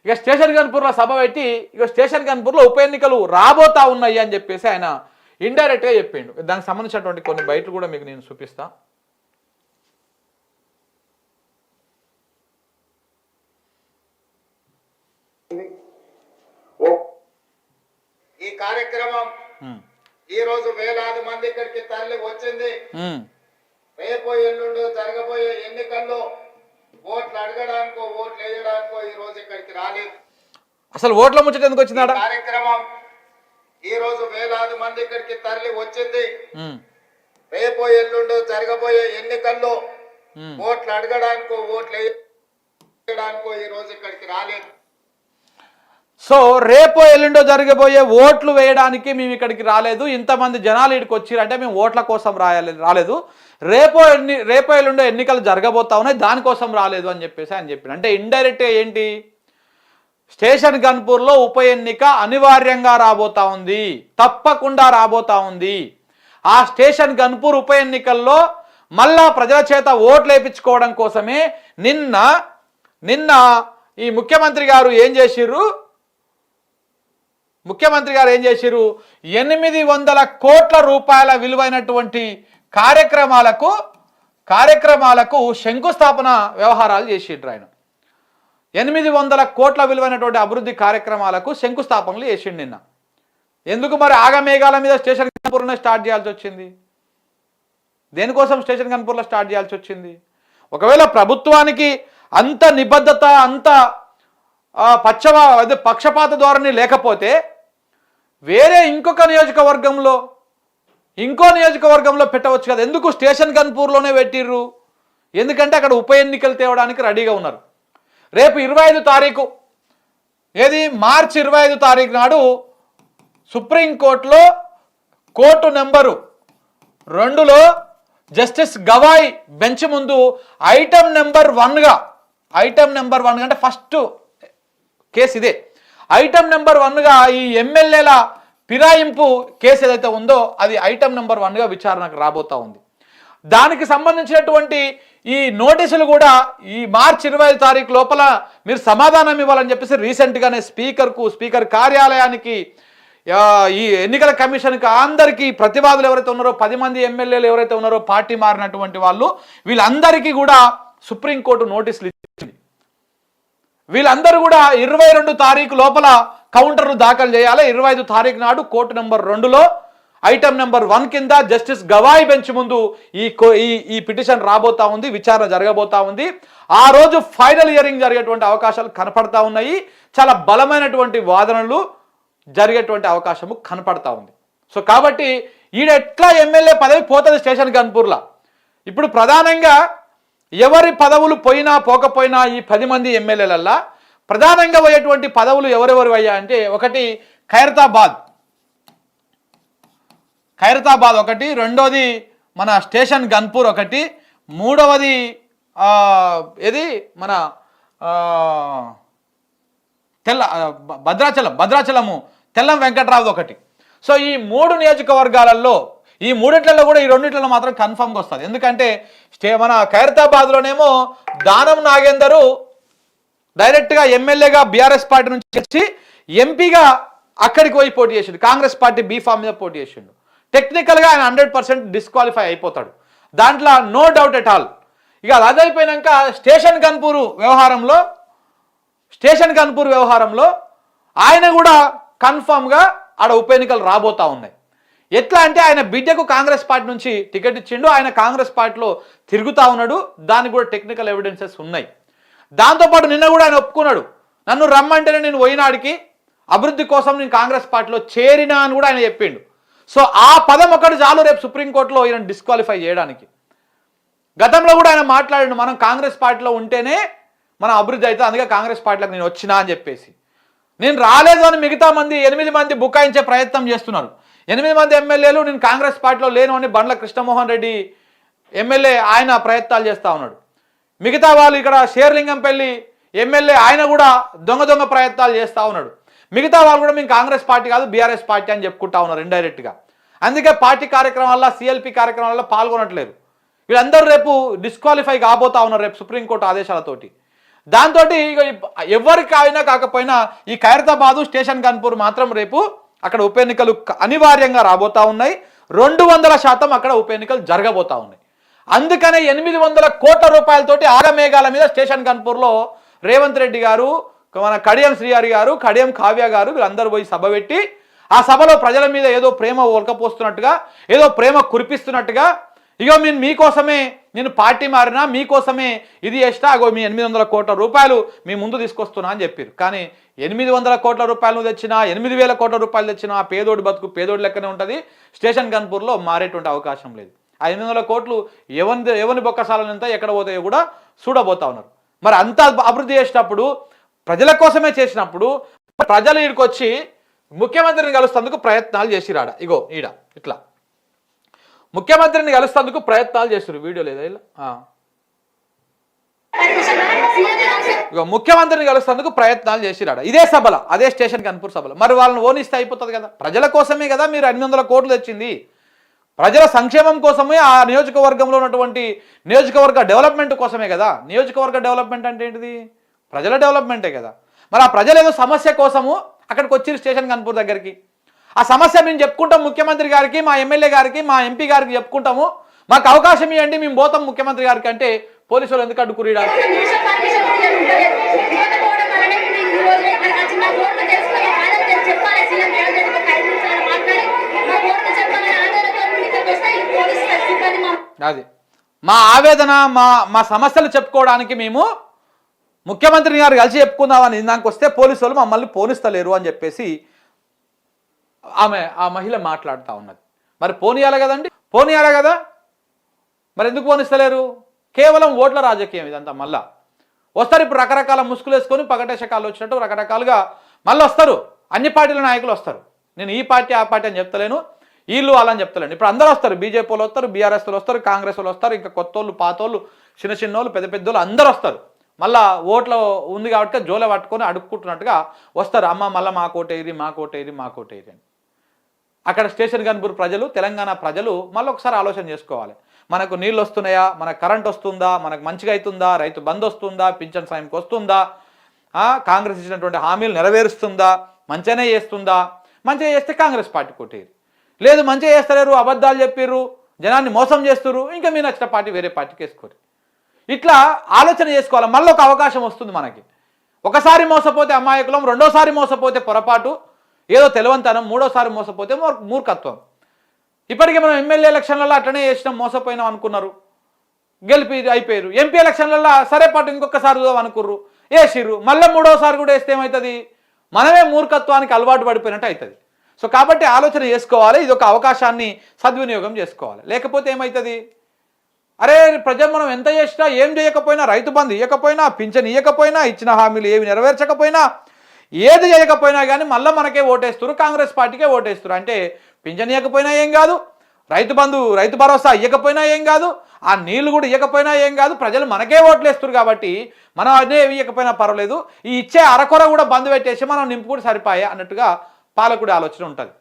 ఇక స్టేషన్ గన్పూర్లో సభ పెట్టి ఇక స్టేషన్ గన్పూర్లో ఉప ఎన్నికలు రాబోతా ఉన్నాయి అని చెప్పేసి ఆయన ఇండైరెక్ట్గా చెప్పిండు. దానికి సంబంధించినటువంటి కొన్ని బయటలు కూడా మీకు నేను చూపిస్తా. ఈ కార్యక్రమం ఈ రోజు వేలాది మంది ఇక్కడికి తరలి వచ్చింది. రేపు ఎల్లుండి జరగబోయే ఎన్నికల్లో ఓట్లు అడగడానికో ఓట్లు వేయడానికో ఈ రోజు ఇక్కడికి రాలేదు. అసలు ఓట్ల ముచ్చట ఎందుకు వచ్చిందా కార్యక్రమం ఈ రోజు వేలాది మంది ఇక్కడికి తరలి వచ్చింది. రేపు ఎల్లుండి జరగబోయే ఎన్నికల్లో ఓట్లు అడగడానికో ఓట్లు వేయడానికో ఈ రోజు ఇక్కడికి రాలేదు. సో రేపో ఎల్లుండో జరగబోయే ఓట్లు వేయడానికి మేము ఇక్కడికి రాలేదు, ఇంతమంది జనాలు ఇక్కడికి వచ్చారు అంటే మేము ఓట్ల కోసం రాలేదు, రేపో ఎల్లుండో ఎన్నికలు జరగబోతా ఉన్నాయి దానికోసం రాలేదు అని చెప్పేసి ఆయన చెప్పాడు. అంటే ఇండైరెక్ట్గా ఏంటి, స్టేషన్ గన్పూర్లో ఉప ఎన్నిక అనివార్యంగా రాబోతా ఉంది, తప్పకుండా రాబోతా ఉంది. ఆ స్టేషన్ గన్పూర్ ఉప ఎన్నికల్లో మళ్ళా ప్రజల చేత ఓట్లు వేయించుకోవడం కోసమే నిన్న ఈ ముఖ్యమంత్రి గారు ఏం చేసిర్రు, 800 కోట్ల రూపాయల విలువైనటువంటి కార్యక్రమాలకు శంకుస్థాపన వ్యవహారాలు చేసిండ్రు. ఆయన 800 కోట్ల విలువైనటువంటి అభివృద్ధి కార్యక్రమాలకు శంకుస్థాపనలు చేసిండు నిన్న. ఎందుకు మరి ఆగమేఘాల మీద స్టేషన్ గన్పూర్లో స్టార్ట్ చేయాల్సి వచ్చింది? దేనికోసం స్టేషన్ గన్పూర్లో స్టార్ట్ చేయాల్సి వచ్చింది? ఒకవేళ ప్రభుత్వానికి అంత నిబద్ధత, అంత పక్షపాత ధోరణి లేకపోతే వేరే ఇంకో నియోజకవర్గంలో పెట్టవచ్చు కదా. ఎందుకు స్టేషన్ గన్పూర్లోనే పెట్టిర్రు? ఎందుకంటే అక్కడ ఉప ఎన్నికలు తేవడానికి రెడీగా ఉన్నారు. రేపు 25 తారీఖు, మార్చి 25 తారీఖు నాడు సుప్రీంకోర్టులో కోర్టు నెంబరు 2లో జస్టిస్ గవాయ్ బెంచ్ ముందు ఐటమ్ నెంబర్ 1గా అంటే ఫస్ట్ కేసు ఇదే. ఐటమ్ నెంబర్ 1గా ఈ ఎమ్మెల్యేల ఫిరాయింపు కేసు ఏదైతే ఉందో అది ఐటమ్ నెంబర్ 1గా విచారణకు రాబోతా ఉంది. దానికి సంబంధించినటువంటి ఈ నోటీసులు కూడా ఈ మార్చి 25 తారీఖు లోపల మీరు సమాధానం ఇవ్వాలని చెప్పేసి రీసెంట్గానే స్పీకర్ కార్యాలయానికి, ఈ ఎన్నికల కమిషన్కి, అందరికీ ప్రతివాదులు ఎవరైతే ఉన్నారో 10 మంది ఎమ్మెల్యేలు ఎవరైతే ఉన్నారో పార్టీ మారినటువంటి వాళ్ళు, వీళ్ళందరికీ కూడా సుప్రీంకోర్టు నోటీసులు ఇచ్చింది. వీళ్ళందరూ కూడా 22 తారీఖు లోపల కౌంటర్లు దాఖలు చేయాలి. 25 తారీఖు నాడు కోర్టు నెంబర్ 2లో ఐటమ్ నెంబర్ 1 కింద జస్టిస్ గవాయ్ బెంచ్ ముందు ఈ పిటిషన్ రాబోతా ఉంది, విచారణ జరగబోతా ఉంది. ఆ రోజు ఫైనల్ హియరింగ్ జరిగేటువంటి అవకాశాలు కనపడతా ఉన్నాయి. చాలా బలమైనటువంటి వాదనలు జరిగేటువంటి అవకాశము కనపడతా ఉంది. సో కాబట్టి ఎట్లా ఎమ్మెల్యే పదవి పోతుంది స్టేషన్ గన్పూర్లో. ఇప్పుడు ప్రధానంగా ఎవరి పదవులు పోకపోయినా ఈ 10 మంది ఎమ్మెల్యేలల్లా ప్రధానంగా పోయేటువంటి పదవులు ఎవరెవరు అయ్యా అంటే, ఒకటి ఖైరతాబాద్ ఒకటి, రెండోది మన స్టేషన్ గన్పూర్ ఒకటి, మూడవది మన భద్రాచలము తెల్లం వెంకట్రావు ఒకటి. సో ఈ 3 నియోజకవర్గాలలో, ఈ 3 కూడా ఈ 2 మాత్రం కన్ఫర్మ్గా వస్తుంది. ఎందుకంటే మన ఖైరతాబాద్లోనేమో దానం నాగేందరు డైరెక్ట్గా ఎమ్మెల్యేగా బీఆర్ఎస్ పార్టీ నుంచి వచ్చి ఎంపీగా అక్కడికి పోయి పోటీ చేసిండు, కాంగ్రెస్ పార్టీ బీఫామ్ మీద పోటీ చేసిండు. టెక్నికల్గా ఆయన 100% డిస్క్వాలిఫై అయిపోతాడు, దాంట్లో నో డౌట్ ఎట్ ఆల్. ఇక అది అదైపోయినాక స్టేషన్ గన్పూర్ వ్యవహారంలో ఆయన కూడా కన్ఫామ్గా ఆడ ఉప ఎన్నికలు రాబోతా ఉన్నాయి. ఎట్లా అంటే ఆయన బిడ్డకు కాంగ్రెస్ పార్టీ నుంచి టికెట్ ఇచ్చిండు, ఆయన కాంగ్రెస్ పార్టీలో తిరుగుతూ ఉన్నాడు, దానికి కూడా టెక్నికల్ ఎవిడెన్సెస్ ఉన్నాయి. దాంతోపాటు నిన్న కూడా ఆయన ఒప్పుకున్నాడు, నన్ను రమ్మంటేనే నేను పోయినాడికి అభివృద్ధి కోసం నేను కాంగ్రెస్ పార్టీలో చేరినా అని కూడా ఆయన చెప్పిండు. సో ఆ పదం ఒకటి చాలు రేపు సుప్రీంకోర్టులో ఈయన డిస్క్వాలిఫై చేయడానికి. గతంలో కూడా ఆయన మాట్లాడిండు, మనం కాంగ్రెస్ పార్టీలో ఉంటేనే మనం అభివృద్ధి అవుతుంది, అందుకే కాంగ్రెస్ పార్టీలోకి నేను వచ్చినా అని చెప్పేసి. నేను రాలేదు అని మిగతా 8 మంది బుకాయించే ప్రయత్నం చేస్తున్నారు. 8 మంది ఎమ్మెల్యేలు నేను కాంగ్రెస్ పార్టీలో లేను అని బండ్ల కృష్ణమోహన్ రెడ్డి ఎమ్మెల్యే ఆయన ప్రయత్నాలు చేస్తూ ఉన్నాడు. మిగతా వాళ్ళు ఇక్కడ షేర్లింగంపల్లి ఎమ్మెల్యే ఆయన కూడా దొంగ ప్రయత్నాలు చేస్తూ ఉన్నాడు. మిగతా వాళ్ళు కూడా మేము కాంగ్రెస్ పార్టీ కాదు బీఆర్ఎస్ పార్టీ అని చెప్పుకుంటా ఉన్నారు ఇండైరెక్ట్గా. అందుకే పార్టీ కార్యక్రమాల్లో, సిఎల్పి కార్యక్రమాల్లో పాల్గొనట్లేదు. వీళ్ళందరూ రేపు డిస్క్వాలిఫై కాబోతా ఉన్నారు రేపు సుప్రీంకోర్టు ఆదేశాలతోటి. దాంతో ఇక ఎవరికి అయినా కాకపోయినా ఈ ఖైరతాబాదు స్టేషన్ కాన్పూర్ మాత్రం రేపు అక్కడ ఉప ఎన్నికలు అనివార్యంగా రాబోతా ఉన్నాయి. 200% అక్కడ ఉప ఎన్నికలు జరగబోతా ఉన్నాయి. అందుకనే 800 కోట్ల రూపాయలతోటి ఆగమేఘాల మీద స్టేషన్ కాన్పూర్లో రేవంత్ రెడ్డి గారు, మన కడియం శ్రీహరి గారు, కడియం కావ్య గారు వీళ్ళందరూ పోయి సభ పెట్టి ఆ సభలో ప్రజల మీద ఏదో ప్రేమ ఒలకపోస్తున్నట్టుగా, ఏదో ప్రేమ కురిపిస్తున్నట్టుగా, ఇగో మీకోసమే నేను పార్టీ మారినా, మీకోసమే ఇది చేస్తా, అగో మీ 800 కోట్ల రూపాయలు మీ ముందు తీసుకొస్తున్నా అని చెప్పారు. కానీ 800 కోట్ల రూపాయలు తెచ్చినా, 8000 కోట్ల రూపాయలు తెచ్చినా పేదోడి బతుకు పేదోడి లెక్కనే ఉంటుంది. స్టేషన్ కాన్పూర్లో మారేటువంటి అవకాశం లేదు. ఆ 800 కోట్లు ఎవరి బొక్కసాలనంత ఎక్కడ పోతాయో కూడా చూడబోతా ఉన్నారు. మరి అంత అభివృద్ధి చేసినప్పుడు, ప్రజల కోసమే చేసినప్పుడు, ప్రజలు ఈడికొచ్చి ముఖ్యమంత్రిని కలుస్తందుకు ప్రయత్నాలు చేసిరాడ. ఇగో ఈడ ఇట్లా ముఖ్యమంత్రిని కలుస్తందుకు ప్రయత్నాలు చేస్తారు. వీడియో లేదా ఇలా ఇగో ముఖ్యమంత్రిని కలుస్తందుకు ప్రయత్నాలు చేసిరాడ ఇదే సభలో, అదే స్టేషన్ కాన్పూర్ సభలో. మరి వాళ్ళని ఓనిస్తే అయిపోతుంది కదా. ప్రజల కోసమే కదా మీరు 800 కోట్లు తెచ్చింది. ప్రజల సంక్షేమం కోసమే, ఆ నియోజకవర్గంలో ఉన్నటువంటి నియోజకవర్గ డెవలప్మెంట్ కోసమే కదా. నియోజకవర్గ డెవలప్మెంట్ అంటే ఏంటిది? ప్రజల డెవలప్మెంటే కదా. మరి ఆ ప్రజలు ఏదో సమస్య కోసము అక్కడికి వచ్చి స్టేషన్ కాన్పూర్ దగ్గరికి, ఆ సమస్య మేము చెప్పుకుంటాం ముఖ్యమంత్రి గారికి, మా ఎమ్మెల్యే గారికి, మా ఎంపీ గారికి చెప్పుకుంటాము, మాకు అవకాశం ఇవ్వండి, మేము పోతాం ముఖ్యమంత్రి గారికి అంటే పోలీసు వాళ్ళు ఎందుకు అడ్డుకురీడా? అది మా ఆవేదన, మా సమస్యలు చెప్పుకోవడానికి మేము ముఖ్యమంత్రి గారు కలిసి చెప్పుకుందామని దానికి వస్తే పోలీసు వాళ్ళు మమ్మల్ని పోనిస్తలేరు అని చెప్పేసి ఆ మహిళ మాట్లాడుతూ ఉన్నది. మరి పోనీయాలి కదండి, పోనీయాలి కదా. మరి ఎందుకు పోనిస్తలేరు? కేవలం ఓట్ల రాజకీయం ఇదంతా. మళ్ళా వస్తారు ఇప్పుడు రకరకాల ముసుగులు వేసుకొని పగటేశకాలు వచ్చినట్టు రకరకాలుగా మళ్ళీ వస్తారు. అన్ని పార్టీల నాయకులు వస్తారు. నేను ఈ పార్టీ ఆ పార్టీ అని చెప్తలేను, వీళ్ళు వాళ్ళని చెప్తలేను. ఇప్పుడు అందరూ వస్తారు. బీజేపీ వాళ్ళు వస్తారు, బీఆర్ఎస్ వాళ్ళు వస్తారు, కాంగ్రెస్ వాళ్ళు వస్తారు, ఇంకా కొత్తోళ్ళు పాతోళ్ళు చిన్నోళ్ళు పెద్ద పెద్దోళ్ళు అందరూ వస్తారు. మళ్ళా ఓట్లో ఉంది కాబట్టి జోలే పట్టుకొని అడుక్కుంటున్నట్టుగా వస్తారు. అమ్మ మళ్ళీ మా కోటేరి అని. అక్కడ స్టేషన్ కాన్పూర్ ప్రజలు, తెలంగాణ ప్రజలు మళ్ళీ ఒకసారి ఆలోచన చేసుకోవాలి. మనకు నీళ్ళు వస్తున్నాయా, మనకు కరెంట్ వస్తుందా, మనకు మంచిగా అవుతుందా, రైతు బంద్ వస్తుందా, పింఛన్ సాయంకి వస్తుందా, కాంగ్రెస్ ఇచ్చినటువంటి హామీలు నెరవేరుస్తుందా, మంచిగానే చేస్తుందా? మంచిగా చేస్తే కాంగ్రెస్ పార్టీ కొట్టేది. లేదు మంచిగా చేస్తలేరు, అబద్ధాలు చెప్పిర్రు, జనాన్ని మోసం చేస్తున్నారు, ఇంకా మీ నచ్చిన పార్టీ వేరే పార్టీకి వేసుకోరు. ఇట్లా ఆలోచన చేసుకోవాలి. మళ్ళీ ఒక అవకాశం వస్తుంది మనకి. ఒకసారి మోసపోతే అమాయకులం, రెండోసారి మోసపోతే పొరపాటు, ఏదో తెలివంతనం, మూడోసారి మోసపోతే మూర్ఖత్వం. ఇప్పటికీ మనం ఎమ్మెల్యే ఎలక్షన్లలో అట్లనే చేసినాం, మోసపోయినాం అనుకున్నారు, గెలిపి అయిపోయారు. ఎంపీ ఎలక్షన్లలో సరే పాటు ఇంకొకసారి అనుకుర్రు, వేసిర్రు, మళ్ళీ మూడోసారి కూడా వేస్తే ఏమవుతుంది? మనమే మూర్ఖత్వానికి అలవాటు పడిపోయినట్టు అవుతుంది. సో కాబట్టి ఆలోచన చేసుకోవాలి. ఇది ఒక అవకాశాన్ని సద్వినియోగం చేసుకోవాలి. లేకపోతే ఏమవుతుంది? అరే ప్రజలు మనం ఎంత చేసినా, ఏం చేయకపోయినా, రైతు బంధు ఇవ్వకపోయినా, పింఛన్ ఇవ్వకపోయినా, ఇచ్చిన హామీలు ఏవి నెరవేర్చకపోయినా, ఏది చేయకపోయినా కానీ మళ్ళీ మనకే ఓటేస్తారు, కాంగ్రెస్ పార్టీకే ఓటేస్తారు. అంటే పింఛన్ ఇవ్వకపోయినా ఏం కాదు, రైతు భరోసా ఇవ్వకపోయినా ఏం కాదు, ఆ నీళ్లు కూడా ఇవ్వకపోయినా ఏం కాదు, ప్రజలు మనకే ఓట్లు వేస్తారు. కాబట్టి మనం అదే ఇవ్వకపోయినా పర్వాలేదు, ఈ ఇచ్చే అరకొర కూడా బంద్ పెట్టేసి మనం నింపుకుంటే సరిపోయే అన్నట్టుగా పాలకుడి ఆలోచన ఉంటుంది.